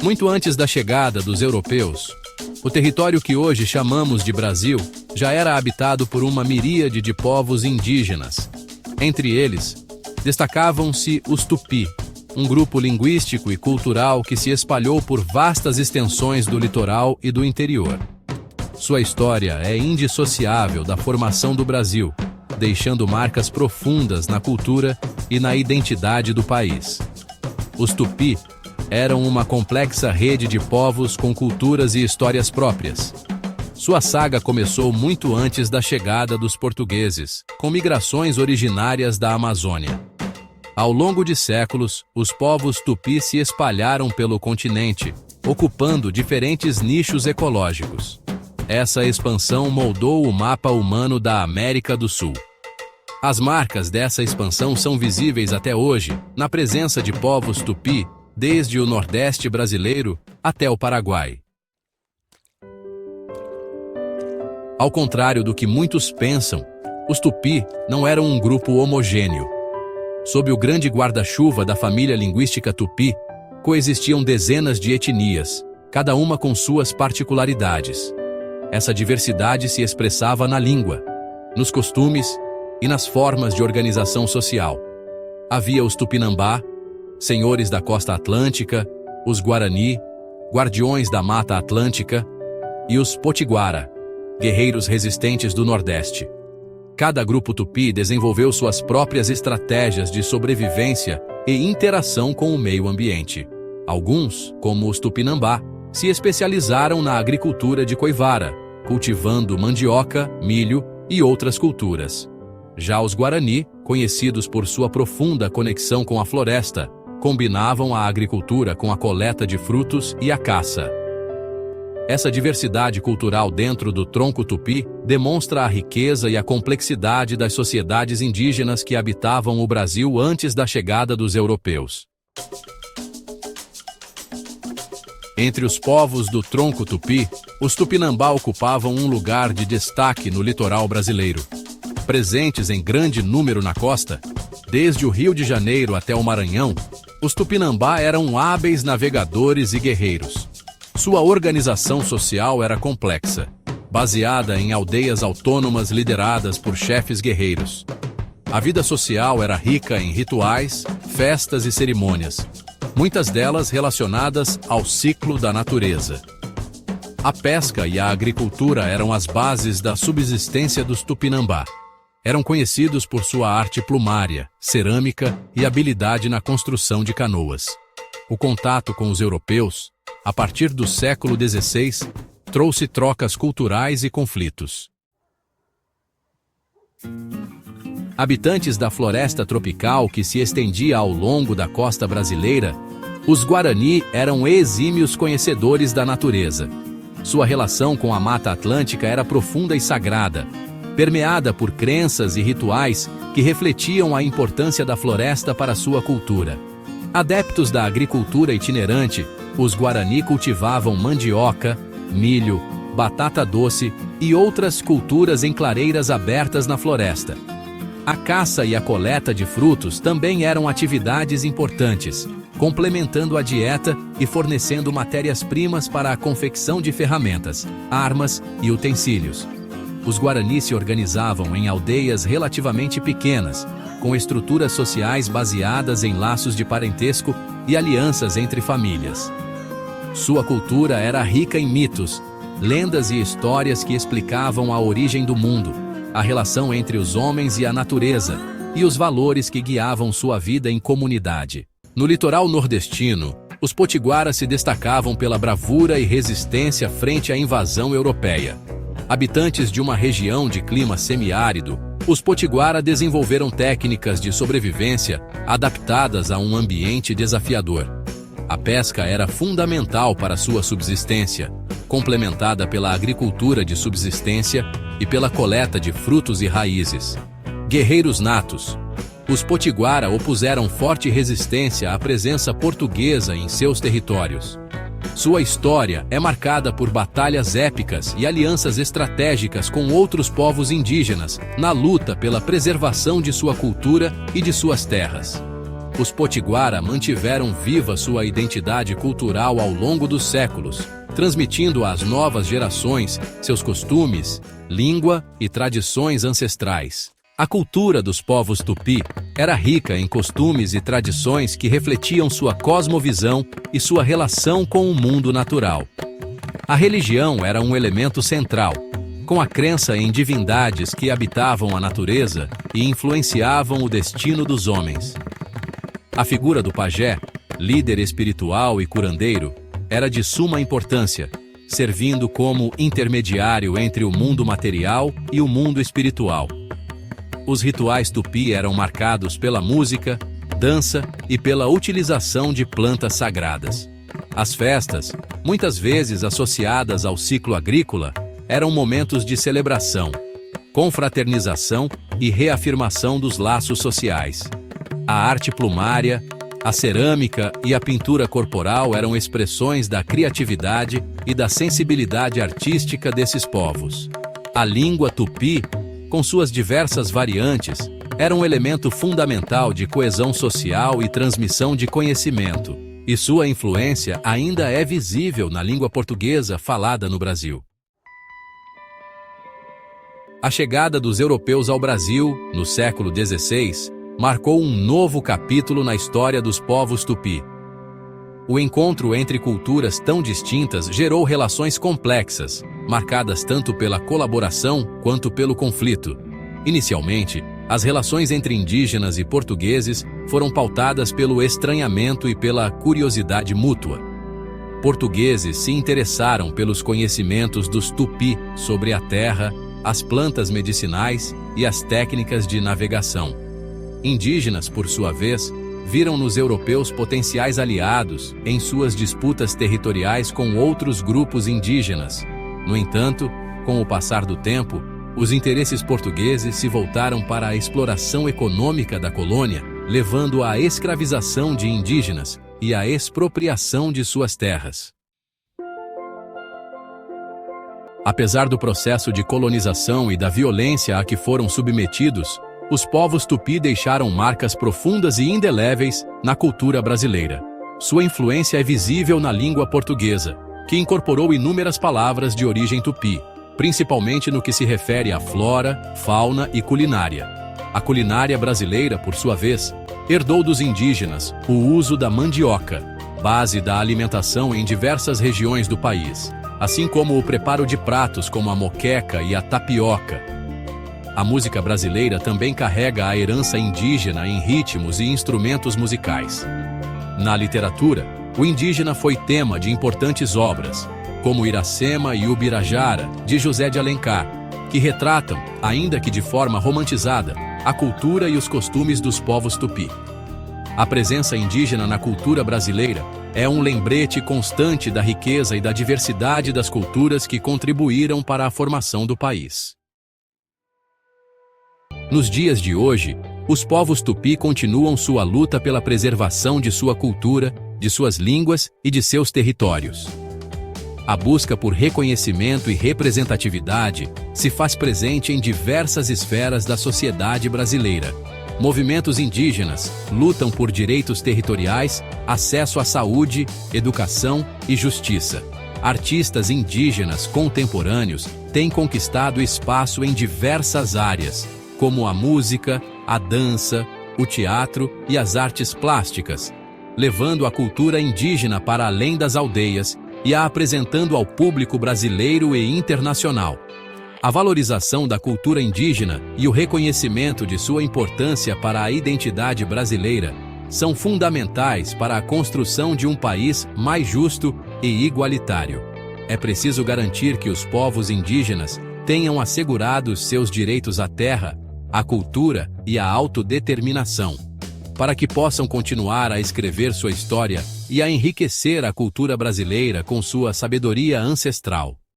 Muito antes da chegada dos europeus, o território que hoje chamamos de Brasil já era habitado por uma miríade de povos indígenas. Entre eles, destacavam-se os Tupi, um grupo linguístico e cultural que se espalhou por vastas extensões do litoral e do interior. Sua história é indissociável da formação do Brasil, deixando marcas profundas na cultura e na identidade do país. Os Tupi eram uma complexa rede de povos com culturas e histórias próprias. Sua saga começou muito antes da chegada dos portugueses, com migrações originárias da Amazônia. Ao longo de séculos, os povos Tupi se espalharam pelo continente, ocupando diferentes nichos ecológicos. Essa expansão moldou o mapa humano da América do Sul. As marcas dessa expansão são visíveis até hoje, na presença de povos Tupi, desde o Nordeste brasileiro até o Paraguai. Ao contrário do que muitos pensam, os Tupi não eram um grupo homogêneo. Sob o grande guarda-chuva da família linguística Tupi, coexistiam dezenas de etnias, cada uma com suas particularidades. Essa diversidade se expressava na língua, nos costumes e nas formas de organização social. Havia os Tupinambá, senhores da costa atlântica, os Guarani, guardiões da Mata Atlântica, e os Potiguara, guerreiros resistentes do Nordeste. Cada grupo Tupi desenvolveu suas próprias estratégias de sobrevivência e interação com o meio ambiente. Alguns, como os Tupinambá, se especializaram na agricultura de coivara, cultivando mandioca, milho e outras culturas. Já os Guarani, conhecidos por sua profunda conexão com a floresta, combinavam a agricultura com a coleta de frutos e a caça. Essa diversidade cultural dentro do tronco Tupi demonstra a riqueza e a complexidade das sociedades indígenas que habitavam o Brasil antes da chegada dos europeus. Entre os povos do tronco Tupi, os Tupinambá ocupavam um lugar de destaque no litoral brasileiro. Presentes em grande número na costa, desde o Rio de Janeiro até o Maranhão, os Tupinambá eram hábeis navegadores e guerreiros. Sua organização social era complexa, baseada em aldeias autônomas lideradas por chefes guerreiros. A vida social era rica em rituais, festas e cerimônias, muitas delas relacionadas ao ciclo da natureza. A pesca e a agricultura eram as bases da subsistência dos Tupinambá. Eram conhecidos por sua arte plumária, cerâmica e habilidade na construção de canoas. O contato com os europeus, a partir do século XVI, trouxe trocas culturais e conflitos. Habitantes da floresta tropical que se estendia ao longo da costa brasileira, os Guarani eram exímios conhecedores da natureza. Sua relação com a Mata Atlântica era profunda e sagrada, permeada por crenças e rituais que refletiam a importância da floresta para sua cultura. Adeptos da agricultura itinerante, os Guarani cultivavam mandioca, milho, batata doce e outras culturas em clareiras abertas na floresta. A caça e a coleta de frutos também eram atividades importantes, complementando a dieta e fornecendo matérias-primas para a confecção de ferramentas, armas e utensílios. Os Guarani se organizavam em aldeias relativamente pequenas, com estruturas sociais baseadas em laços de parentesco e alianças entre famílias. Sua cultura era rica em mitos, lendas e histórias que explicavam a origem do mundo, a relação entre os homens e a natureza, e os valores que guiavam sua vida em comunidade. No litoral nordestino, os potiguaras se destacavam pela bravura e resistência frente à invasão europeia. Habitantes de uma região de clima semiárido, os potiguara desenvolveram técnicas de sobrevivência adaptadas a um ambiente desafiador. A pesca era fundamental para sua subsistência, complementada pela agricultura de subsistência e pela coleta de frutos e raízes. Guerreiros natos, os potiguara opuseram forte resistência à presença portuguesa em seus territórios. Sua história é marcada por batalhas épicas e alianças estratégicas com outros povos indígenas na luta pela preservação de sua cultura e de suas terras. os potiguara mantiveram viva sua identidade cultural ao longo dos séculos, transmitindo às novas gerações seus costumes, língua e tradições ancestrais. A cultura dos povos tupi era rica em costumes e tradições que refletiam sua cosmovisão e sua relação com o mundo natural. A religião era um elemento central, com a crença em divindades que habitavam a natureza e influenciavam o destino dos homens. A figura do pajé, líder espiritual e curandeiro, era de suma importância, servindo como intermediário entre o mundo material e o mundo espiritual. Os rituais tupi eram marcados pela música, dança e pela utilização de plantas sagradas. As festas, muitas vezes associadas ao ciclo agrícola, eram momentos de celebração, confraternização e reafirmação dos laços sociais. A arte plumária, a cerâmica e a pintura corporal eram expressões da criatividade e da sensibilidade artística desses povos. A língua tupi, com suas diversas variantes, era um elemento fundamental de coesão social e transmissão de conhecimento, e sua influência ainda é visível na língua portuguesa falada no Brasil. A chegada dos europeus ao Brasil, no século XVI, marcou um novo capítulo na história dos povos tupi. O encontro entre culturas tão distintas gerou relações complexas, marcadas tanto pela colaboração quanto pelo conflito. Inicialmente, as relações entre indígenas e portugueses foram pautadas pelo estranhamento e pela curiosidade mútua. Portugueses se interessaram pelos conhecimentos dos tupi sobre a terra, as plantas medicinais e as técnicas de navegação. Indígenas, por sua vez, viram nos europeus potenciais aliados em suas disputas territoriais com outros grupos indígenas. No entanto, com o passar do tempo, os interesses portugueses se voltaram para a exploração econômica da colônia, levando à escravização de indígenas e à expropriação de suas terras. Apesar do processo de colonização e da violência a que foram submetidos, os povos tupi deixaram marcas profundas e indeléveis na cultura brasileira. Sua influência é visível na língua portuguesa, que incorporou inúmeras palavras de origem tupi, principalmente no que se refere à flora, fauna e culinária. A culinária brasileira, por sua vez, herdou dos indígenas o uso da mandioca, base da alimentação em diversas regiões do país, assim como o preparo de pratos como a moqueca e a tapioca. A música brasileira também carrega a herança indígena em ritmos e instrumentos musicais. Na literatura, o indígena foi tema de importantes obras, como Iracema e Ubirajara, de José de Alencar, que retratam, ainda que de forma romantizada, a cultura e os costumes dos povos tupi. A presença indígena na cultura brasileira é um lembrete constante da riqueza e da diversidade das culturas que contribuíram para a formação do país. Nos dias de hoje, os povos tupi continuam sua luta pela preservação de sua cultura, de suas línguas e de seus territórios. A busca por reconhecimento e representatividade se faz presente em diversas esferas da sociedade brasileira. Movimentos indígenas lutam por direitos territoriais, acesso à saúde, educação e justiça. Artistas indígenas contemporâneos têm conquistado espaço em diversas áreas, como a música, a dança, o teatro e as artes plásticas, levando a cultura indígena para além das aldeias e a apresentando ao público brasileiro e internacional. A valorização da cultura indígena e o reconhecimento de sua importância para a identidade brasileira são fundamentais para a construção de um país mais justo e igualitário. É preciso garantir que os povos indígenas tenham assegurados seus direitos à terra, à cultura e à autodeterminação, para que possam continuar a escrever sua história e a enriquecer a cultura brasileira com sua sabedoria ancestral.